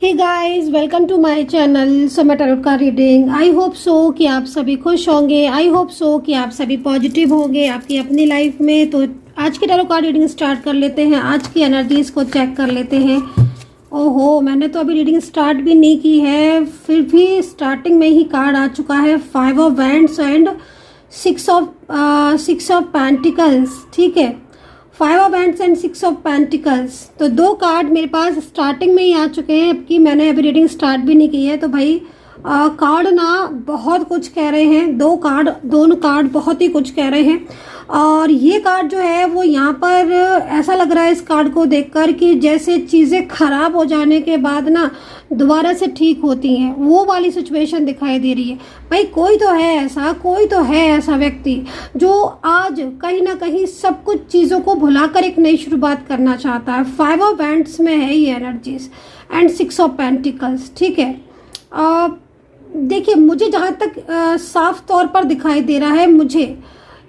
Hey guys, welcome to my channel Samay tarot का reading. I hope so कि आप सभी खुश होंगे। आई होप सो कि आप सभी पॉजिटिव होंगे आपकी अपनी लाइफ में। तो आज की टैरोट का रीडिंग स्टार्ट कर लेते हैं। आज की एनर्जीज को चेक कर लेते हैं। ओहो, मैंने तो अभी रीडिंग स्टार्ट भी नहीं की है, फिर भी स्टार्टिंग में ही कार्ड आ चुका है 5 of wands and 6 of pentacles. ठीक है, 5 of wands and 6 of pentacles. तो दो कार्ड मेरे पास स्टार्टिंग में ही आ चुके हैं, जबकि मैंने अभी रीडिंग स्टार्ट भी नहीं की है। तो भाई कार्ड ना बहुत कुछ कह रहे हैं। दोनों कार्ड बहुत ही कुछ कह रहे हैं। और ये कार्ड जो है वो यहाँ पर ऐसा लग रहा है इस कार्ड को देखकर कि जैसे चीज़ें खराब हो जाने के बाद ना दोबारा से ठीक होती हैं, वो वाली सिचुएशन दिखाई दे रही है। भाई कोई तो है ऐसा व्यक्ति जो आज कहीं ना कहीं सब कुछ चीज़ों को भुलाकर एक नई शुरुआत करना चाहता है। 5 ऑफ वैंड्स में है ये एनर्जीज एंड 6 ऑफ पेंटिकल्स। ठीक है, देखिए मुझे जहाँ तक साफ तौर पर दिखाई दे रहा है, मुझे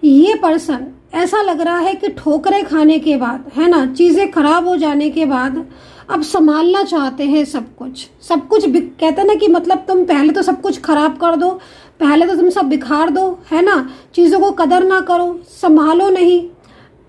ये पर्सन ऐसा लग रहा है कि ठोकरें खाने के बाद, है ना, चीज़ें खराब हो जाने के बाद अब संभालना चाहते हैं सब कुछ। कहते हैं ना कि मतलब तुम पहले तो सब कुछ खराब कर दो, पहले तो तुम सब बिखार दो, है ना, चीज़ों को कदर ना करो, संभालो नहीं,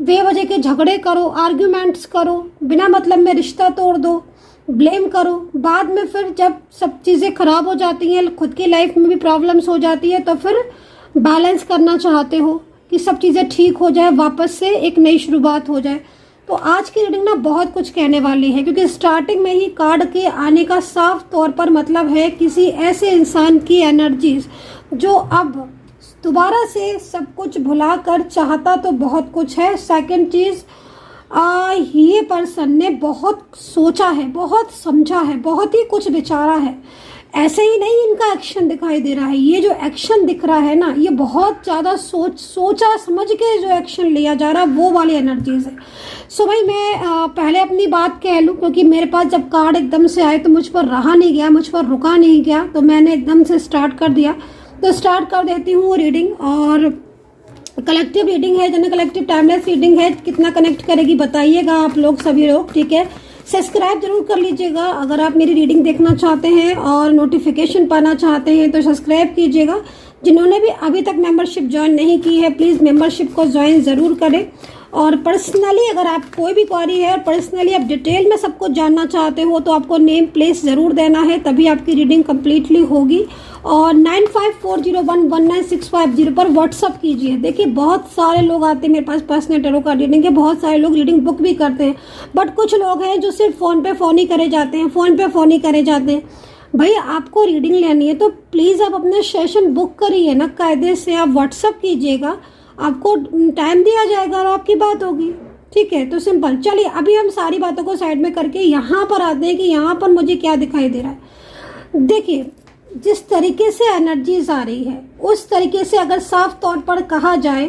बेवजह के झगड़े करो, आर्ग्यूमेंट्स करो, बिना मतलब में रिश्ता तोड़ दो, ब्लेम करो। बाद में फिर जब सब चीज़ें खराब हो जाती हैं, खुद की लाइफ में भी प्रॉब्लम्स हो जाती है, तो फिर बैलेंस करना चाहते हो कि सब चीज़ें ठीक हो जाए, वापस से एक नई शुरुआत हो जाए। तो आज की रीडिंग ना बहुत कुछ कहने वाली है, क्योंकि स्टार्टिंग में ही कार्ड के आने का साफ तौर पर मतलब है किसी ऐसे इंसान की एनर्जीज जो अब दोबारा से सब कुछ भुलाकर चाहता तो बहुत कुछ है। सेकंड चीज़, ये पर्सन ने बहुत सोचा है, बहुत समझा है, बहुत ही कुछ विचारा है। ऐसे ही नहीं इनका एक्शन दिखाई दे रहा है। ये जो एक्शन दिख रहा है ना, ये बहुत ज़्यादा सोचा समझ के जो एक्शन लिया जा रहा है वो वाली एनर्जीज है। सो भाई मैं पहले अपनी बात कह लूँ, क्योंकि मेरे पास जब कार्ड एकदम से आए तो मुझ पर रहा नहीं गया, मुझ पर रुका नहीं गया, तो मैंने एकदम से स्टार्ट कर दिया। तो स्टार्ट कर देती हूँ रीडिंग। और कलेक्टिव रीडिंग है, जनरल कलेक्टिव टाइमलेस रीडिंग है। कितना कनेक्ट करेगी बताइएगा आप लोग सभी लोग, ठीक है। सब्सक्राइब जरूर कर लीजिएगा अगर आप मेरी रीडिंग देखना चाहते हैं और नोटिफिकेशन पाना चाहते हैं तो सब्सक्राइब कीजिएगा। जिन्होंने भी अभी तक मेंबरशिप ज्वाइन नहीं की है, प्लीज़ मेंबरशिप को ज्वाइन ज़रूर करें। और पर्सनली अगर आप कोई भी क्वेरी है और पर्सनली आप डिटेल में सब कुछ जानना चाहते हो तो आपको नेम प्लेस ज़रूर देना है, तभी आपकी रीडिंग कम्प्लीटली होगी। और 9540119650 पर व्हाट्सअप कीजिए। देखिए बहुत सारे लोग आते हैं मेरे पास पर्सनल टैरो का रीडिंग है, बहुत सारे लोग रीडिंग बुक भी करते हैं, बट कुछ लोग हैं जो सिर्फ फ़ोन पे फ़ोन ही करे जाते हैं। भाई आपको रीडिंग लेनी है तो प्लीज़ आप अपना सेशन बुक करिए ना, कायदे से आप व्हाट्सअप कीजिएगा, आपको टाइम दिया जाएगा और आपकी बात होगी। ठीक है, तो सिंपल। चलिए अभी हम सारी बातों को साइड में करके यहाँ पर आते हैं कि यहाँ पर मुझे क्या दिखाई दे रहा है। देखिए जिस तरीके से एनर्जीज आ रही है उस तरीके से अगर साफ तौर पर कहा जाए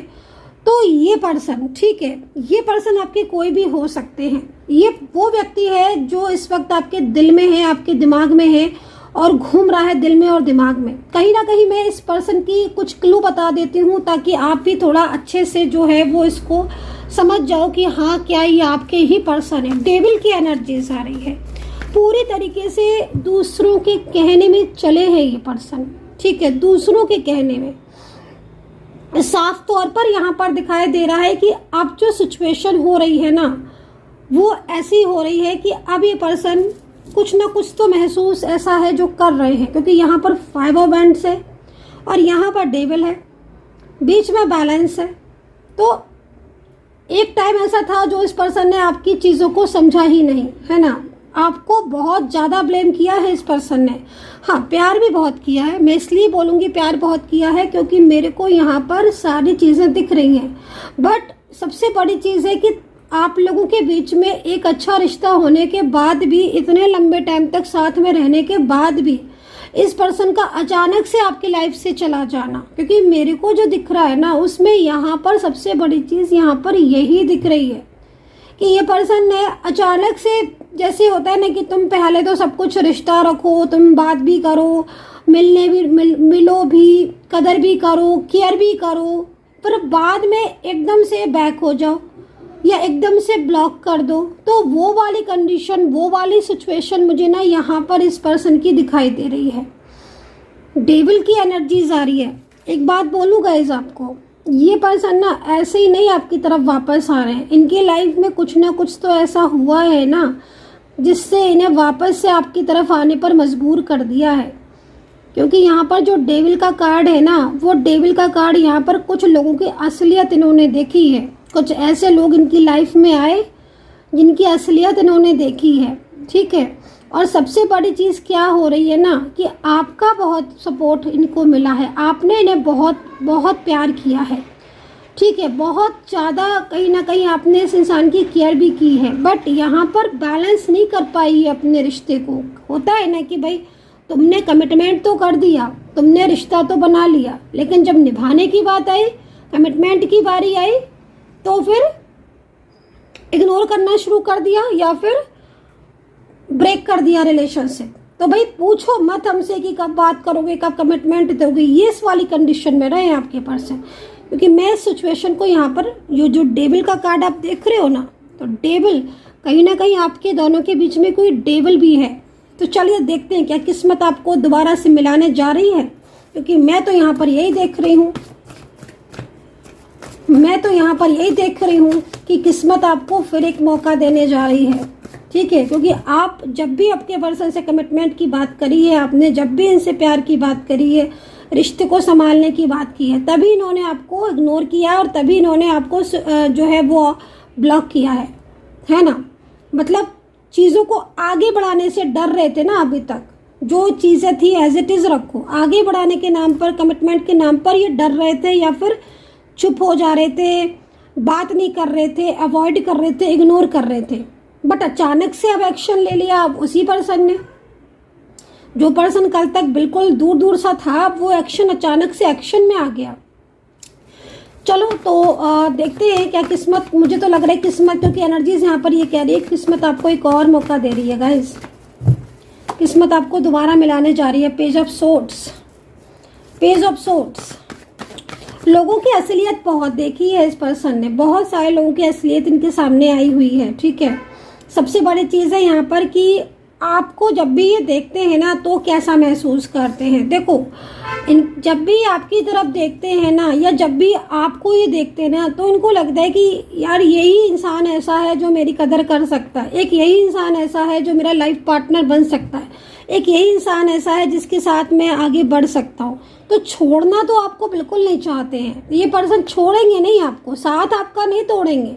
तो ये पर्सन, ठीक है, ये पर्सन आपके कोई भी हो सकते हैं। ये वो व्यक्ति है जो इस वक्त आपके दिल में है, आपके दिमाग में है और घूम रहा है दिल में और दिमाग में। कहीं ना कहीं मैं इस पर्सन की कुछ क्लू बता देती हूँ ताकि आप भी थोड़ा अच्छे से जो है वो इसको समझ जाओ कि हाँ क्या ये आपके ही पर्सन है। डेविल की एनर्जीज आ रही है, पूरी तरीके से दूसरों के कहने में चले हैं ये पर्सन। ठीक है, दूसरों के कहने में साफ तौर पर यहाँ पर दिखाई दे रहा है कि अब जो सिचुएशन हो रही है ना वो ऐसी हो रही है कि अब ये पर्सन कुछ ना कुछ तो महसूस ऐसा है जो कर रहे हैं, क्योंकि यहाँ पर 5 ऑफ वैंड्स है और यहाँ पर डेविल है, बीच में बैलेंस है। तो एक टाइम ऐसा था जो इस पर्सन ने आपकी चीज़ों को समझा ही नहीं, है ना, आपको बहुत ज़्यादा ब्लेम किया है इस पर्सन ने। हाँ, प्यार भी बहुत किया है। मैं इसलिए बोलूँगी प्यार बहुत किया है क्योंकि मेरे को यहाँ पर सारी चीज़ें दिख रही हैं। बट सबसे बड़ी चीज़ है कि आप लोगों के बीच में एक अच्छा रिश्ता होने के बाद भी, इतने लंबे टाइम तक साथ में रहने के बाद भी, इस पर्सन का अचानक से आपकी लाइफ से चला जाना, क्योंकि मेरे को जो दिख रहा है ना उसमें यहाँ पर सबसे बड़ी चीज़ यहाँ पर यही दिख रही है कि ये पर्सन ने अचानक से, जैसे होता है ना कि तुम पहले तो सब कुछ रिश्ता रखो, तुम बात भी करो, मिलो भी, कदर भी करो, केयर भी करो, फिर बाद में एकदम से बैक हो जाओ। या एकदम से ब्लॉक कर दो, तो वो वाली कंडीशन, वो वाली सिचुएशन मुझे ना यहाँ पर इस पर्सन की दिखाई दे रही है। डेविल की एनर्जीज आ रही है। एक बात बोलूँ गाइस आपको, ये पर्सन ना ऐसे ही नहीं आपकी तरफ वापस आ रहे हैं। इनकी लाइफ में कुछ ना कुछ तो ऐसा हुआ है ना जिससे इन्हें वापस से आपकी तरफ आने पर मजबूर कर दिया है। क्योंकि यहाँ पर जो डेविल का कार्ड है ना, वो डेविल का कार्ड यहाँ पर कुछ लोगों की असलियत इन्होंने देखी है। कुछ ऐसे लोग इनकी लाइफ में आए जिनकी असलियत इन्होंने देखी है, ठीक है। और सबसे बड़ी चीज़ क्या हो रही है ना कि आपका बहुत सपोर्ट इनको मिला है। आपने इन्हें बहुत बहुत प्यार किया है, ठीक है। बहुत ज़्यादा कहीं ना कहीं आपने इस इंसान की केयर भी की है, बट यहाँ पर बैलेंस नहीं कर पाई है अपने रिश्ते को। होता है ना कि भाई तुमने कमिटमेंट तो कर दिया, तुमने रिश्ता तो बना लिया, लेकिन जब निभाने की बात आई, कमिटमेंट की बारी आई, तो फिर इग्नोर करना शुरू कर दिया या फिर ब्रेक कर दिया रिलेशनशिप। तो भाई पूछो मत हमसे कि कब बात करोगे, कब कमिटमेंट दोगे। ये इस वाली कंडीशन में रहे आपके पर्सन। क्योंकि मैं इस सिचुएशन को यहाँ पर, ये जो डेविल का कार्ड आप देख रहे हो ना, तो डेविल कहीं ना कहीं आपके दोनों के बीच में कोई डेविल भी है। तो चलिए देखते हैं क्या किस्मत आपको दोबारा से मिलाने जा रही है। क्योंकि मैं तो यहाँ पर यही देख रही हूँ, कि किस्मत आपको फिर एक मौका देने जा रही है, ठीक है। क्योंकि आप जब भी आपके पर्सन से कमिटमेंट की बात करी है, आपने जब भी इनसे प्यार की बात करी है, रिश्ते को संभालने की बात की है, तभी इन्होंने आपको इग्नोर किया और तभी इन्होंने आपको जो है वो ब्लॉक किया है ना। मतलब चीज़ों को आगे बढ़ाने से डर रहे थे ना। अभी तक जो चीज़ें थी एज इट इज़ रखो, आगे बढ़ाने के नाम पर, कमिटमेंट के नाम पर ये डर रहे थे या फिर चुप हो जा रहे थे, बात नहीं कर रहे थे, अवॉइड कर रहे थे, इग्नोर कर रहे थे। बट अचानक से अब एक्शन ले लिया अब उसी पर्सन ने। जो पर्सन कल तक बिल्कुल दूर दूर सा था, अब वो एक्शन अचानक से एक्शन में आ गया। चलो तो देखते हैं क्या किस्मत, मुझे तो लग रहा है किस्मत, क्योंकि एनर्जीज यहाँ पर ये कह रही है किस्मत आपको एक और मौका दे रही है गाइस। किस्मत आपको दोबारा मिलाने जा रही है। Page of swords, page of swords. लोगों की असलियत बहुत देखी है इस पर्सन ने, बहुत सारे लोगों की असलियत इनके सामने आई हुई है, ठीक है। सबसे बड़ी चीज़ है यहाँ पर कि आपको जब भी ये देखते हैं ना तो कैसा महसूस करते हैं। देखो जब भी आपकी तरफ देखते हैं ना, या जब भी आपको ये देखते हैं ना, तो इनको लगता है कि यार यही इंसान ऐसा है जो मेरी कदर कर सकता है, एक यही इंसान ऐसा है जो मेरा लाइफ पार्टनर बन सकता है, एक यही इंसान ऐसा है जिसके साथ मैं आगे बढ़ सकता हूँ। तो छोड़ना तो आपको बिल्कुल नहीं चाहते हैं, ये पर्सन छोड़ेंगे नहीं आपको, साथ आपका नहीं तोड़ेंगे।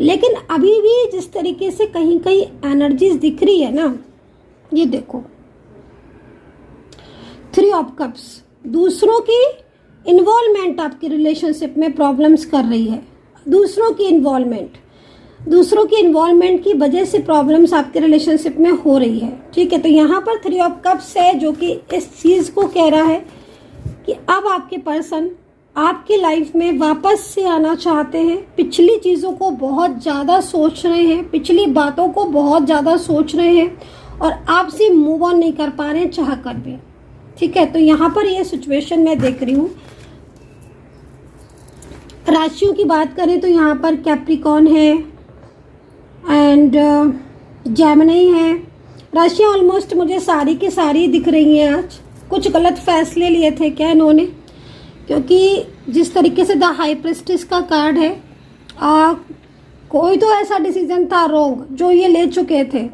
लेकिन अभी भी जिस तरीके से कहीं कहीं एनर्जीज दिख रही है ना, ये देखो 3 ऑफ कप्स, दूसरों की इन्वॉल्वमेंट आपकी रिलेशनशिप में प्रॉब्लम्स कर रही है। दूसरों की इन्वॉल्वमेंट की वजह से प्रॉब्लम्स आपके रिलेशनशिप में हो रही है, ठीक है। तो यहाँ पर 3 ऑफ कप्स है जो कि इस चीज़ को कह रहा है कि अब आपके पर्सन आपकी लाइफ में वापस से आना चाहते हैं। पिछली चीज़ों को बहुत ज़्यादा सोच रहे हैं, पिछली बातों को बहुत ज़्यादा सोच रहे हैं और आपसे मूव ऑन नहीं कर पा रहे हैं चाह कर भी, ठीक है। तो यहाँ पर ये सिचुएशन मैं देख रही हूँ। राशियों की बात करें तो यहाँ पर कैप्रिकॉन है एंड जेमिनी है। राशियाँ ऑलमोस्ट मुझे सारी की सारी दिख रही हैं। आज कुछ गलत फैसले लिए थे क्या इन्होंने, क्योंकि जिस तरीके से द हाई प्रिस्टेस का कार्ड है, कोई तो ऐसा डिसीजन था रॉन्ग जो ये ले चुके थे,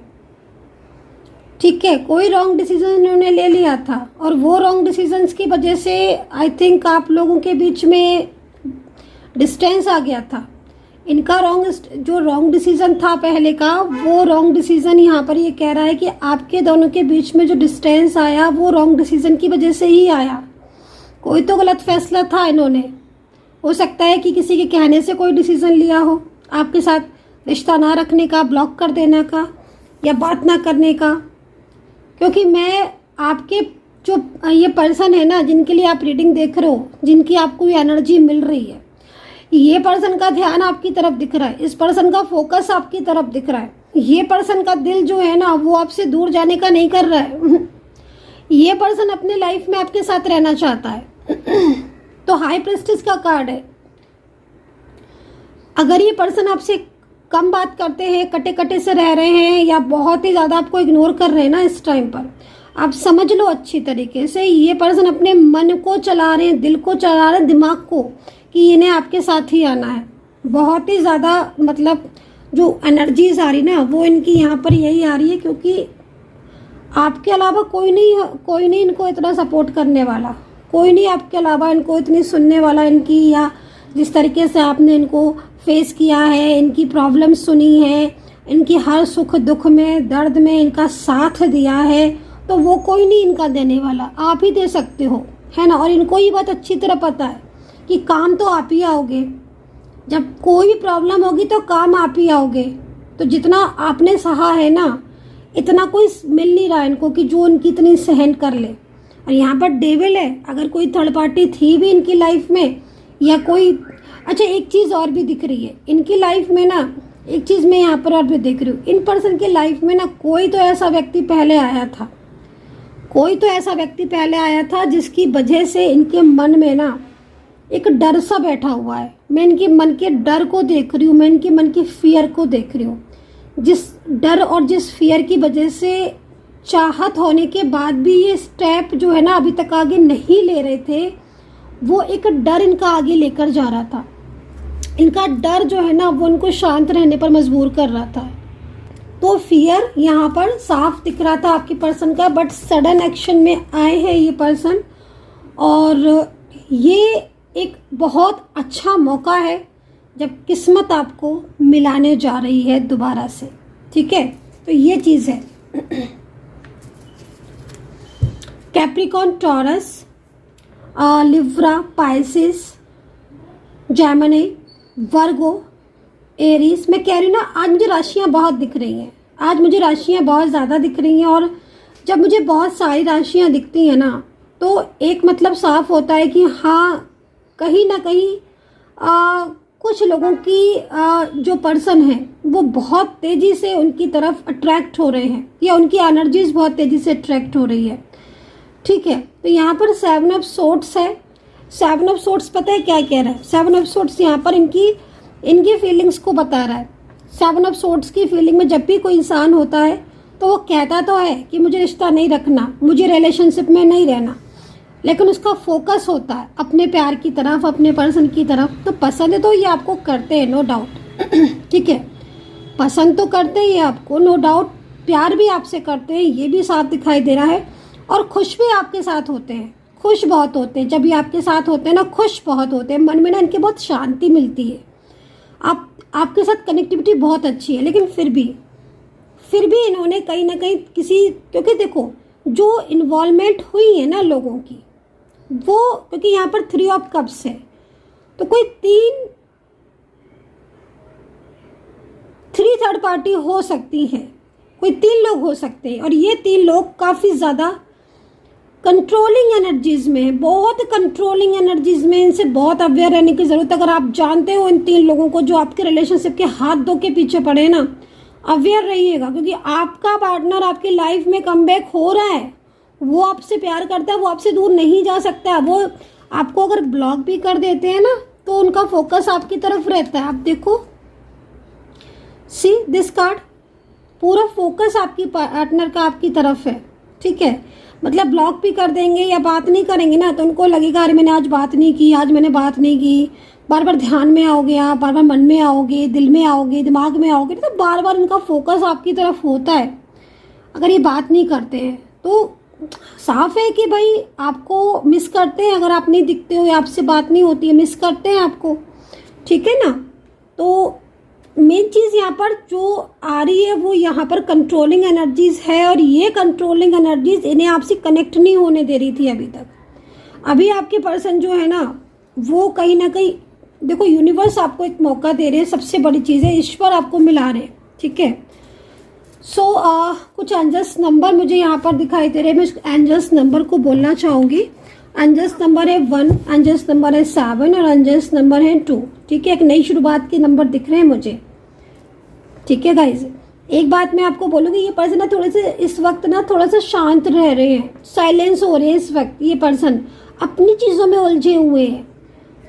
ठीक है। कोई रॉन्ग डिसीजन इन्होंने ले लिया था और वो रॉन्ग डिसीजंस की वजह से आई थिंक आप लोगों के बीच में डिस्टेंस आ गया था। इनका जो रॉन्ग डिसीजन था पहले का, वो रॉन्ग डिसीजन यहाँ पर ये कह रहा है कि आपके दोनों के बीच में जो डिस्टेंस आया वो रॉन्ग डिसीजन की वजह से ही आया। कोई तो गलत फैसला था इन्होंने, हो सकता है कि किसी के कहने से कोई डिसीजन लिया हो, आपके साथ रिश्ता ना रखने का, ब्लॉक कर देने का या बात ना करने का। क्योंकि मैं आपके जो ये पर्सन है ना, जिनके लिए आप रीडिंग देख रहे हो, जिनकी आपको ये एनर्जी मिल रही है, ये पर्सन का ध्यान आपकी तरफ दिख रहा है, इस पर्सन का फोकस आपकी तरफ दिख रहा है। ये पर्सन का दिल जो है ना वो आपसे दूर जाने का नहीं कर रहा है। ये पर्सन अपने लाइफ में आपके साथ रहना चाहता है। तो हाई प्रिस्टेस का कार्ड है। अगर ये पर्सन आपसे कम बात करते हैं, कटे कटे से रह रहे हैं, या बहुत ही ज़्यादा आपको इग्नोर कर रहे हैं ना इस टाइम पर, आप समझ लो अच्छी तरीके से ये पर्सन अपने मन को चला रहे हैं, दिल को चला रहे हैं, दिमाग को, कि इन्हें आपके साथ ही आना है। बहुत ही ज़्यादा मतलब जो एनर्जीज आ रही ना वो इनकी यहाँ पर यही आ रही है, क्योंकि आपके अलावा कोई नहीं इनको इतना सपोर्ट करने वाला, कोई नहीं आपके अलावा इनको इतनी सुनने वाला इनकी, या जिस तरीके से आपने इनको फेस किया है, इनकी प्रॉब्लम सुनी है, इनकी हर सुख दुख में दर्द में इनका साथ दिया है, तो वो कोई नहीं इनका देने वाला, आप ही दे सकते हो, है ना। और इनको ये बात अच्छी तरह पता है कि काम तो आप ही आओगे, जब कोई भी प्रॉब्लम होगी तो काम आप ही आओगे। तो जितना आपने सहा है ना, इतना कोई मिल नहीं रहा इनको कि जो इनकी इतनी सहन कर ले। और यहाँ पर डेविल है, अगर कोई थर्ड पार्टी थी भी इनकी लाइफ में, या कोई, अच्छा एक चीज़ और भी दिख रही है इनकी लाइफ में ना, एक चीज़ मैं यहाँ पर और भी देख रही हूँ, इन पर्सन की लाइफ में ना कोई तो ऐसा व्यक्ति पहले आया था, कोई तो ऐसा व्यक्ति पहले आया था जिसकी वजह से इनके मन में ना एक डर सा बैठा हुआ है। मैं इनके मन के डर को देख रही हूँ, मैं इनके मन की फियर को देख रही हूँ, जिस डर और जिस फियर की वजह से चाहत होने के बाद भी ये स्टेप जो है ना अभी तक आगे नहीं ले रहे थे, वो एक डर इनका आगे लेकर जा रहा था। इनका डर जो है ना वो उनको शांत रहने पर मजबूर कर रहा था। तो फियर यहाँ पर साफ दिख रहा था आपके पर्सन का, बट सडन एक्शन में आए हैं ये पर्सन, और ये एक बहुत अच्छा मौका है जब किस्मत आपको मिलाने जा रही है दोबारा से, ठीक है। तो ये चीज़ है। Capricorn, Taurus, Libra, Pisces, Gemini, Virgo, Aries, मैं कह रही हूँ ना आज मुझे राशियाँ बहुत दिख रही हैं, आज मुझे राशियाँ बहुत ज़्यादा दिख रही हैं। और जब मुझे बहुत सारी राशियाँ दिखती हैं ना तो एक मतलब साफ होता है कि हाँ कहीं ना कहीं कुछ लोगों की जो पर्सन है वो बहुत तेज़ी से उनकी तरफ अट्रैक्ट हो रहे हैं, या उनकी एनर्जीज बहुत तेज़ी से अट्रैक्ट हो रही है, ठीक है। तो यहाँ पर 7 ऑफ सोर्ड्स है। 7 ऑफ सोर्ड्स पता है क्या कह रहा है? 7 ऑफ सोर्ड्स यहाँ पर इनकी फीलिंग्स को बता रहा है। 7 ऑफ सोर्ड्स की फीलिंग में जब भी कोई इंसान होता है तो वो कहता तो है कि मुझे रिश्ता नहीं रखना, मुझे रिलेशनशिप में नहीं रहना, लेकिन उसका फोकस होता है अपने प्यार की तरफ, अपने पर्सन की तरफ। तो पसंद तो ये आपको करते हैं, नो डाउट, ठीक है, पसंद तो करते हैं ये आपको, नो डाउट, प्यार भी आपसे करते हैं, ये भी साफ दिखाई दे रहा है। और खुश भी आपके साथ होते हैं, खुश बहुत होते हैं, जब ये आपके साथ होते हैं ना खुश बहुत होते हैं, मन में ना इनके बहुत शांति मिलती है, आपके साथ कनेक्टिविटी बहुत अच्छी है। लेकिन फिर भी इन्होंने कहीं ना कहीं क्योंकि देखो जो इन्वॉल्वमेंट हुई है ना लोगों की, वो क्योंकि यहाँ पर 3 ऑफ कप्स है, तो कोई 3 थर्ड पार्टी हो सकती है, कोई 3 लोग हो सकते हैं, और ये 3 लोग काफ़ी ज़्यादा कंट्रोलिंग एनर्जीज में, बहुत कंट्रोलिंग एनर्जीज में, इनसे बहुत अवेयर रहने की ज़रूरत है। अगर आप जानते हो इन 3 लोगों को जो आपके रिलेशनशिप के हाथ धो के पीछे पड़े हैं ना, अवेयर रहिएगा, क्योंकि आपका पार्टनर आपकी लाइफ में कमबैक हो रहा है, वो आपसे प्यार करता है, वो आपसे दूर नहीं जा सकता। वो आपको अगर ब्लॉक भी कर देते हैं ना तो उनका फोकस आपकी तरफ रहता है। आप देखो, सी दिस कार्ड, पूरा फोकस आपकी पार्टनर का आपकी तरफ है, ठीक है। मतलब ब्लॉक भी कर देंगे या बात नहीं करेंगे ना तो उनको लगेगा अरे मैंने आज बात नहीं की, आज मैंने बात नहीं की, बार बार ध्यान में आओगे आप, बार बार मन में आओगे, दिल में आओगे, दिमाग में आओगे, तो बार बार इनका फोकस आपकी तरफ होता है अगर ये बात नहीं करते हैं। तो साफ है कि भाई आपको मिस करते हैं, अगर आप नहीं दिखते हो या आपसे बात नहीं होती है, मिस करते हैं आपको, ठीक है ना। तो मेन चीज़ यहाँ पर जो आ रही है वो यहाँ पर कंट्रोलिंग एनर्जीज है, और ये कंट्रोलिंग एनर्जीज इन्हें आपसे कनेक्ट नहीं होने दे रही थी अभी तक। अभी आपके पर्सन जो है ना वो कहीं ना कहीं, देखो यूनिवर्स आपको एक मौका दे रहे हैं, सबसे बड़ी चीज़ है ईश्वर आपको मिला रहे, ठीक है। सो कुछ एंजल्स नंबर मुझे यहाँ पर दिखाई दे रहे हैं, मैं एंजल्स नंबर को बोलना चाहूँगी। एंजल्स नंबर है 1, एंजल्स नंबर है 7 और एंजल्स नंबर है 2, ठीक है। एक नई शुरुआत के नंबर दिख रहे हैं मुझे, ठीक है गाइज। एक बात मैं आपको बोलूँगी, ये पर्सन ना थोड़े से इस वक्त ना थोड़ा सा शांत रह रहे हैं, साइलेंस हो रहे हैं इस वक्त। ये पर्सन अपनी चीज़ों में उलझे हुए हैं,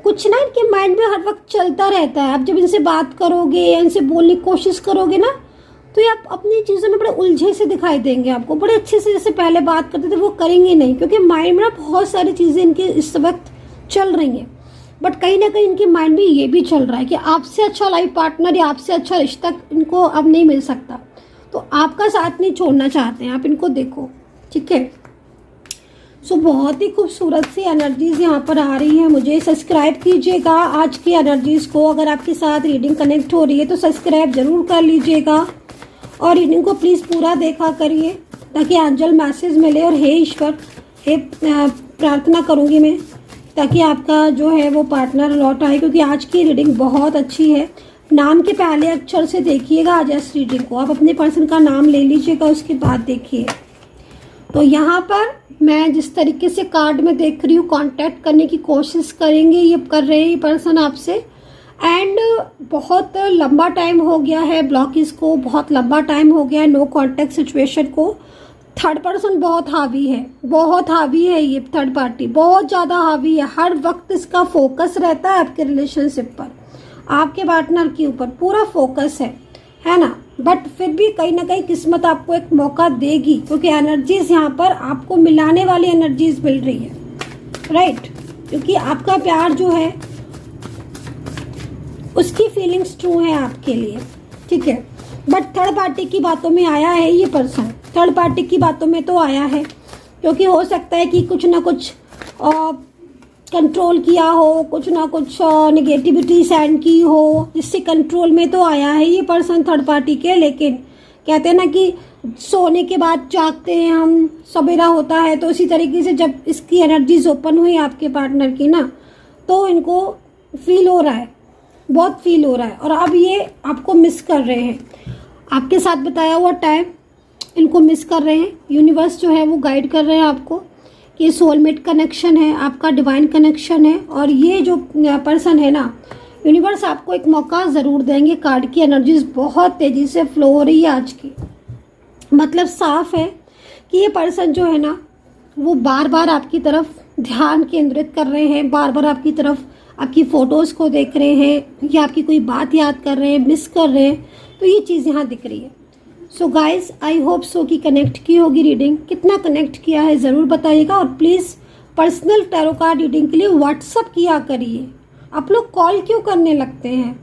कुछ ना इनके माइंड में हर वक्त चलता रहता है। आप जब इनसे बात करोगे या इनसे बोलने की कोशिश करोगे ना, तो ये आप अपनी चीज़ों में बड़े उलझे से दिखाई देंगे आपको, बड़े अच्छे से जैसे पहले बात करते थे वो करेंगे नहीं, क्योंकि माइंड में ना बहुत सारी चीज़ें इनके इस वक्त चल रही हैं। बट कहीं ना कहीं इनके माइंड में ये भी चल रहा है कि आपसे अच्छा लाइफ पार्टनर या आपसे अच्छा रिश्ता इनको अब नहीं मिल सकता, तो आपका साथ नहीं छोड़ना चाहते हैं। आप इनको देखो, ठीक है। सो बहुत ही खूबसूरत सी एनर्जीज यहाँ पर आ रही है मुझे। सब्सक्राइब कीजिएगा आज की एनर्जीज़ को। अगर आपके साथ रीडिंग कनेक्ट हो रही है तो सब्सक्राइब ज़रूर कर लीजिएगा और रीडिंग को प्लीज़ पूरा देखा करिए ताकि एंजल मैसेज मिले। और हे ईश्वर, हे प्रार्थना करूँगी मैं ताकि आपका जो है वो पार्टनर लौट आए, क्योंकि आज की रीडिंग बहुत अच्छी है। नाम के पहले अक्षर से देखिएगा आज इस रीडिंग को। आप अपने पर्सन का नाम ले लीजिएगा, उसके बाद देखिए। तो यहाँ पर मैं जिस तरीके से कार्ड में देख रही हूँ, कांटेक्ट करने की कोशिश करेंगे, ये कर रहे हैं ये पर्सन आपसे। एंड बहुत लंबा टाइम हो गया है ब्लॉकेज को, बहुत लंबा टाइम हो गया है नो कांटेक्ट सिचुएशन को। थर्ड पर्सन बहुत हावी है, बहुत हावी है ये थर्ड पार्टी, बहुत ज़्यादा हावी है। हर वक्त इसका फोकस रहता है आपके रिलेशनशिप पर, आपके पार्टनर के ऊपर पूरा फोकस है ना। बट फिर भी कहीं ना कहीं किस्मत आपको एक मौका देगी, क्योंकि एनर्जीज यहाँ पर आपको मिलाने वाली एनर्जीज मिल रही है, राइट। क्योंकि आपका प्यार जो है उसकी फीलिंग्स ट्रू है आपके लिए, ठीक है। बट थर्ड पार्टी की बातों में आया है ये पर्सन, थर्ड पार्टी की बातों में तो आया है, क्योंकि हो सकता है कि कुछ ना कुछ कंट्रोल किया हो, कुछ ना कुछ नेगेटिविटी सेंड की हो, जिससे कंट्रोल में तो आया है ये पर्सन थर्ड पार्टी के। लेकिन कहते हैं ना कि सोने के बाद जागते हैं हम, सवेरा होता है, तो इसी तरीके से जब इसकी एनर्जीज ओपन हुई आपके पार्टनर की ना, तो इनको फील हो रहा है, बहुत फील हो रहा है। और अब ये आपको मिस कर रहे हैं, आपके साथ बताया हुआ टाइम इनको मिस कर रहे हैं। यूनिवर्स जो है वो गाइड कर रहे हैं आपको कि सोलमेट कनेक्शन है, आपका डिवाइन कनेक्शन है। और ये जो पर्सन है ना, यूनिवर्स आपको एक मौका ज़रूर देंगे। कार्ड की एनर्जीज बहुत तेज़ी से फ्लो हो रही है आज की, मतलब साफ है कि ये पर्सन जो है ना वो बार बार आपकी तरफ ध्यान केंद्रित कर रहे हैं, बार बार आपकी तरफ आपकी फ़ोटोज़ को देख रहे हैं या आपकी कोई बात याद कर रहे हैं, मिस कर रहे हैं, तो ये चीज़ यहाँ दिख रही है। सो गाइज, आई होप सो कि कनेक्ट की होगी रीडिंग। कितना कनेक्ट किया है ज़रूर बताइएगा। और please personal tarot card reading के लिए व्हाट्सअप किया करिए। आप लोग कॉल क्यों करने लगते हैं?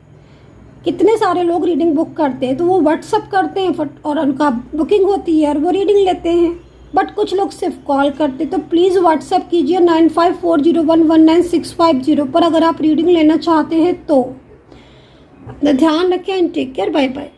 कितने सारे लोग रीडिंग बुक करते हैं तो वो व्हाट्सअप करते हैं और उनका बुकिंग होती है और वो रीडिंग लेते हैं। बट कुछ लोग सिर्फ कॉल करते, तो प्लीज़ व्हाट्सअप कीजिए 9540119650 पर अगर आप रीडिंग लेना चाहते हैं तो। अपना ध्यान रखें and take care, bye bye.